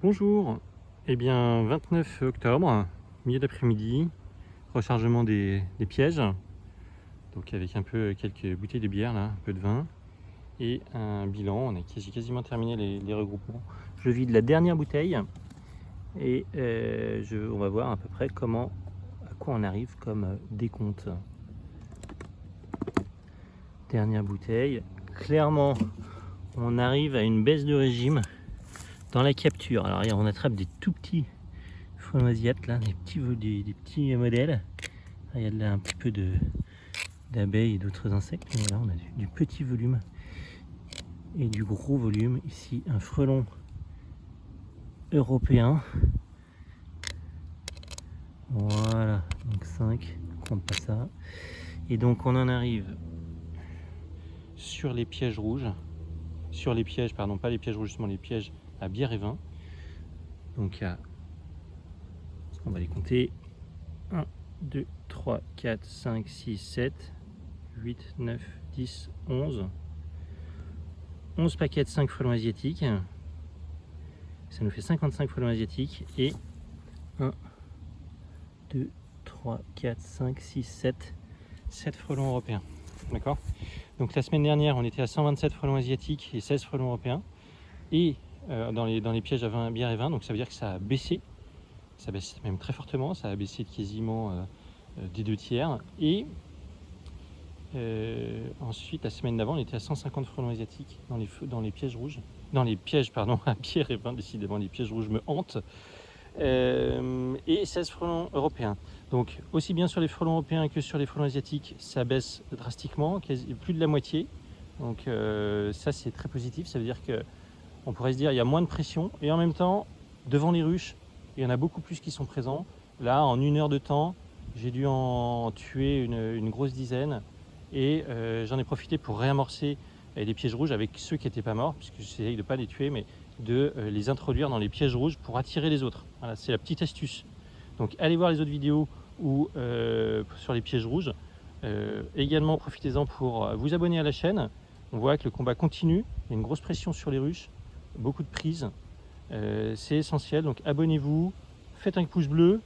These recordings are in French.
Bonjour, eh bien 29 octobre, milieu d'après-midi, rechargement des pièges, donc avec un peu quelques bouteilles de bière là, un peu de vin et un bilan. On a quasiment terminé les regroupements. Je vide la dernière bouteille et on va voir à peu près à quoi on arrive comme décompte. Dernière bouteille, clairement on arrive à une baisse de régime dans la capture. Alors on attrape des tout petits frelons asiates là, des petits modèles. Il y a là un petit peu d'abeilles et d'autres insectes, mais là on a du petit volume et du gros volume. Ici un frelon européen, voilà, donc 5, on compte pas ça. Et donc on en arrive sur les pièges rouges, sur les pièges, pardon, pas les pièges rouges, justement les pièges à bière et vin. Donc on va les compter, 1, 2, 3, 4, 5, 6, 7, 8, 9, 10, 11. 11 paquets de 5 frelons asiatiques. Ça nous fait 55 frelons asiatiques et 1, 2, 3, 4, 5, 6, 7 frelons européens. D'accord? Donc la semaine dernière, on était à 127 frelons asiatiques et 16 frelons européens. Et dans les pièges à bière et vin, donc ça veut dire que ça a baissé. Ça baisse même très fortement, ça a baissé de quasiment des 2/3. Et ensuite, la semaine d'avant, on était à 150 frelons asiatiques dans les pièges rouges. Dans les pièges, pardon, à bière et vin, décidément, les pièges rouges me hantent. Et 16 frelons européens. Donc aussi bien sur les frelons européens que sur les frelons asiatiques, ça baisse drastiquement, plus de la moitié. Donc ça c'est très positif, ça veut dire que on pourrait se dire il y a moins de pression et en même temps devant les ruches il y en a beaucoup plus qui sont présents. Là en 1 heure de temps j'ai dû en tuer une grosse dizaine et j'en ai profité pour réamorcer les pièges rouges avec ceux qui n'étaient pas morts, puisque j'essaye de ne pas les tuer mais de les introduire dans les pièges rouges pour attirer les autres. Voilà, c'est la petite astuce. Donc allez voir les autres vidéos ou sur les pièges rouges. Également profitez-en pour vous abonner à la chaîne. On voit que le combat continue, il y a une grosse pression sur les ruches, beaucoup de prises. C'est essentiel, donc abonnez-vous, faites un pouce bleu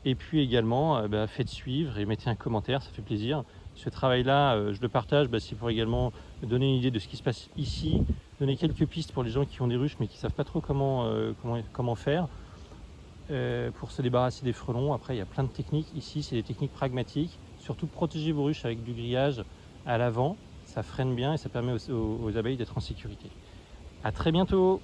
et puis également faites suivre et mettez un commentaire, ça fait plaisir. Ce travail-là, je le partage, c'est pour également donner une idée de ce qui se passe ici, donner quelques pistes pour les gens qui ont des ruches mais qui ne savent pas trop comment faire pour se débarrasser des frelons. Après, il y a plein de techniques. Ici, c'est des techniques pragmatiques. Surtout, protégez vos ruches avec du grillage à l'avant. Ça freine bien et ça permet aux abeilles d'être en sécurité. À très bientôt!